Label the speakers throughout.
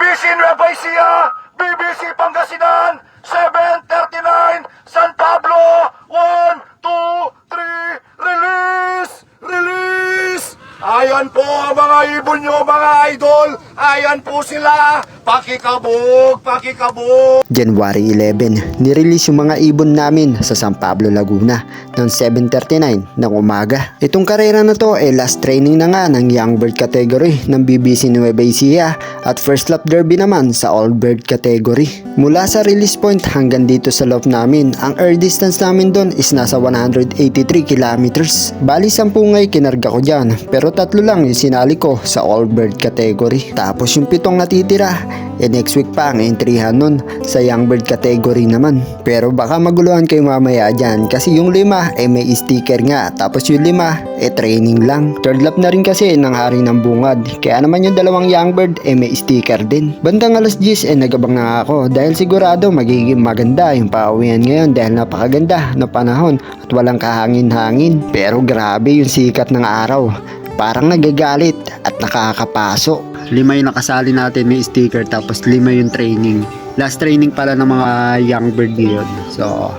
Speaker 1: BBC Nueva Ecija, BBC Pangasinan, 7:39, San Pablo, 1, 2, 3, release! Release! Ayan po ang mga ibon nyo, mga idol. Ayan po sila. Pakikabog, pakikabog.
Speaker 2: January 11, nirelease yung mga ibon namin sa San Pablo, Laguna noong 7:39 ng umaga. Itong karera na to ay last training na nga ng Young Bird category ng BBC Nueva Ecija at first lap derby naman sa Old Bird category. Mula sa release point hanggang dito sa loft namin, ang air distance namin doon is nasa 183 kilometers. Bali 10 ngay kinarga ko dyan, pero 3 lang yung sinali ko sa All Bird category. Tapos yung 7 natitira, next week pa ang entryhan nun sa Young Bird category naman. Pero baka maguluhan kayo mamaya dyan kasi yung 5 may sticker nga, tapos yung 5 training lang. Third lap na rin kasi ng Hari ng Bungad, kaya naman yung 2 Young Bird may sticker din. Bandang alas 10 nagabang na ako dahil sigurado magiging maganda yung pauwian ngayon dahil napakaganda na panahon at walang kahangin-hangin. Pero grabe yung sikat ng araw, parang nagagalit at nakakapaso. 5 yung nakasali natin, may sticker, tapos 5 yung training. Last training pala ng mga Young Bird yun. So,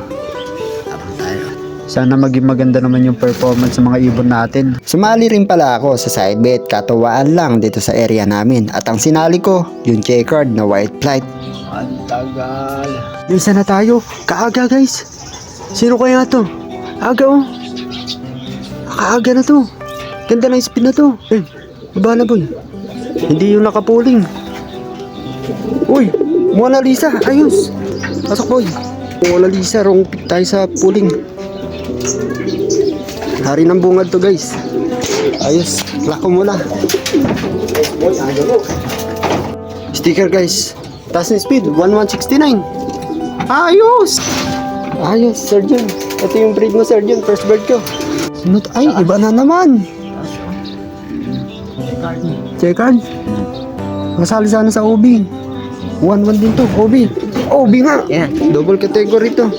Speaker 2: abang tayo. Sana maging maganda naman yung performance sa mga ibon natin. Sumali rin pala ako sa side bet, katuwaan lang dito sa area namin. At ang sinali ko, yung checkered na white flight. Ang tagal. Isa na tayo. Kaaga guys. Sino kaya to? Aga oh. Kaaga na to. Ganda ng speed na to. Eh, baba na boy. Hindi yung nakapuling. Uy, Mona Lisa, ayos. Pasok boy. Mona Lisa, wrong pick tayo sa puling. Hari ng Bungad to guys. Ayos, lako muna. Sticker guys. Taas ng speed, 1169. Ayos. Ayos, Surgeon. Ito yung breed mo, Surgeon. First bird ko. Sunod, ay, iba na naman. Checkered. Masali sana sa OB. 1-1 din to, OB. OB nga. Yeah. Double category to.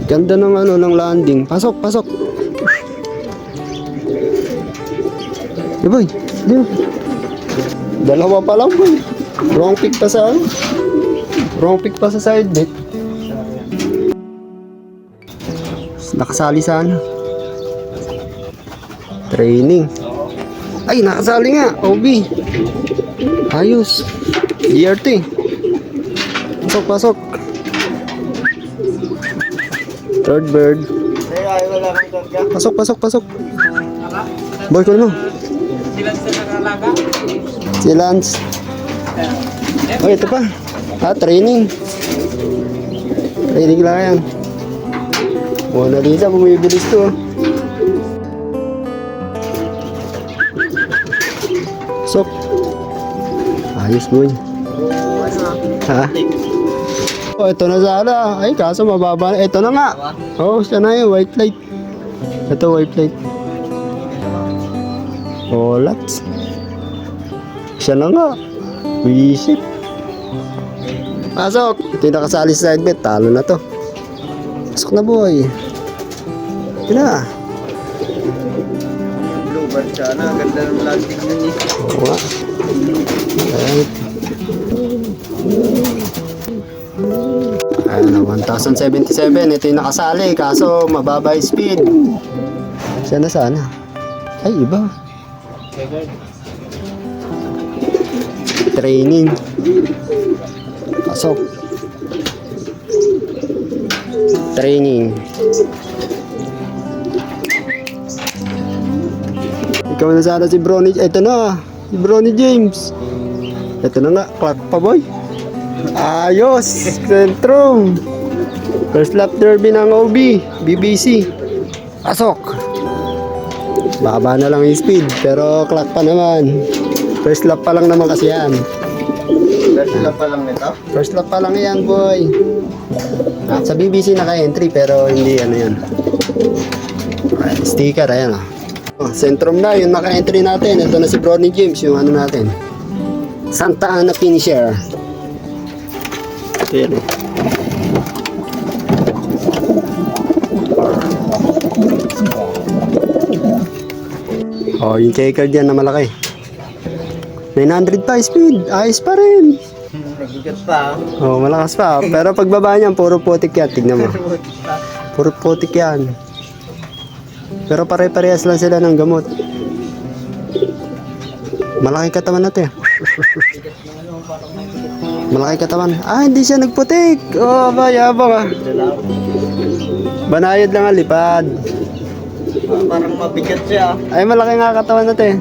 Speaker 2: Ganda ng ng landing. Pasok, pasok. Hey boy, di. Dalawa pa lang boy. Wrong pick pa sa Wrong pick pa sa side bet. Nakasali sana. Training. Ay, nakasali nga. OB. Ayos. DRT. Pasok, pasok. Third bird. Pasok, pasok, pasok. Boy ko no. Si Lance. Oh, ito pa. Training. Training lang yan. Mona Lisa, bumibilis to. Sok. Ayos boy. Ha? Oh, ito na sana. Ay, kaso mababa na. Ito na nga. Oh, siya na yung white light. Ito white light. Oh, lots. Siya na nga. Wisit. Pasok. Ito yung nakasali sa side bet. Talo na to. Pasok na boy. Ito na.
Speaker 3: Bluebird sana, ganda ng landing nun eh.
Speaker 2: Oo nga. Ayan, 1077. Ito yung nakasali, kaso mababa yung speed. Sana sana. Ay, iba. Training. Pasok. Training. Ikaw na sana si Bronny. Ito na, si Bronny James. Ito na nga, clock pa boy. Ayos, Centrum. First lap derby ng OB, BBC. Pasok. Baba na lang yung speed, pero clock pa naman. First lap pa lang naman kasi yan.
Speaker 3: First lap pa lang nito?
Speaker 2: First lap pa lang yan boy. Sa BBC naka-entry pero hindi ano yan. Sticker, ayan o. Centrum na, yung naka-entry natin. Ito na si Bronny James, yung ano natin. Santa Ana finisher. Ayan o. Oh, yung checker dyan na malaki. 900 pa speed. Ayos pa rin.
Speaker 3: Nagigat pa.
Speaker 2: Oh, malakas pa. Pero pagbaba niyan, puro putik yan. Tignan mo. Puro putik yan. Pero pare-parehas lang sila ng gamot. Malaki katawan na to eh. Malaki katawan. Ah, hindi siya nagputik. Oh, bayabang ah. Banayad lang ang lipad.
Speaker 3: Parang mabigat siya.
Speaker 2: Ay, malaki nga katawan na to eh.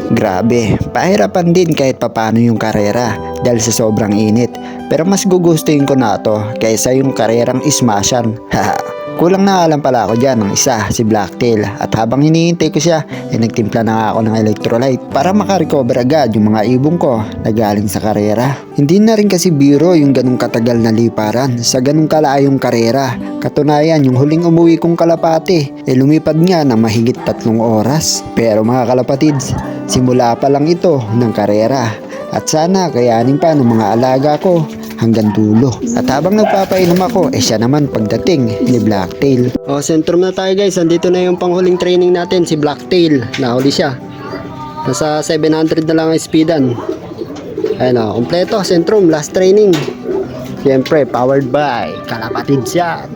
Speaker 2: Grabe, pahirapan din kahit papano yung karera dahil sa sobrang init. Pero mas gugustuhin ko na to kaysa yung karerang ismasyan. Haha. Kulang na alam pala ako dyan ng isa, si Blacktail. At habang hinihintay ko siya, nagtimpla na nga ako ng electrolyte para makarecover agad yung mga ibong ko na galing sa karera. Hindi na rin kasi biro yung ganung katagal na liparan sa ganung kalayong karera. Katunayan, yung huling umuwi kong kalapati, lumipad nga ng mahigit 3 oras. Pero mga kalapatids, simula pa lang ito ng karera. At sana kayanin pa ng mga alaga ko hanggang dulo. At habang nagpapainom ako, siya naman pagdating ni Blacktail. O, sentrum na tayo guys. Andito na yung panghuling training natin, si Blacktail. Nahuli siya. Nasa 700 na lang ang speedan. Ayun o, kompleto, sentrum, last training. Siyempre, powered by Kalapatids yan.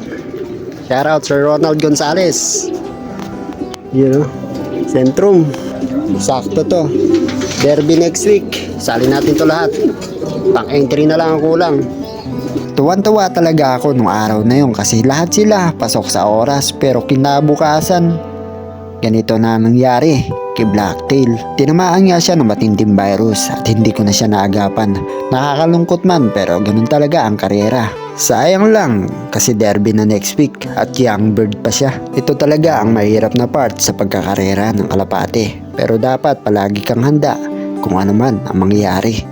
Speaker 2: Shoutout Sir Ronald Gonzales. Yun o, sentrum. Sakto to. Derby next week. Sali natin to lahat. Pang-entry na lang ang kulang. Tuwan-tuwa talaga ako nung araw na yun kasi lahat sila pasok sa oras pero kinabukasan ganito na nangyari kay Blacktail. Tinamaan nga siya ng matinding virus at hindi ko na siya naagapan. Nakakalungkot man pero ganun talaga ang karera. Sayang lang kasi derby na next week at young bird pa siya. Ito talaga ang mahirap na part sa pagkakarera ng kalapate. Pero dapat palagi kang handa kung ano man ang mangyayari.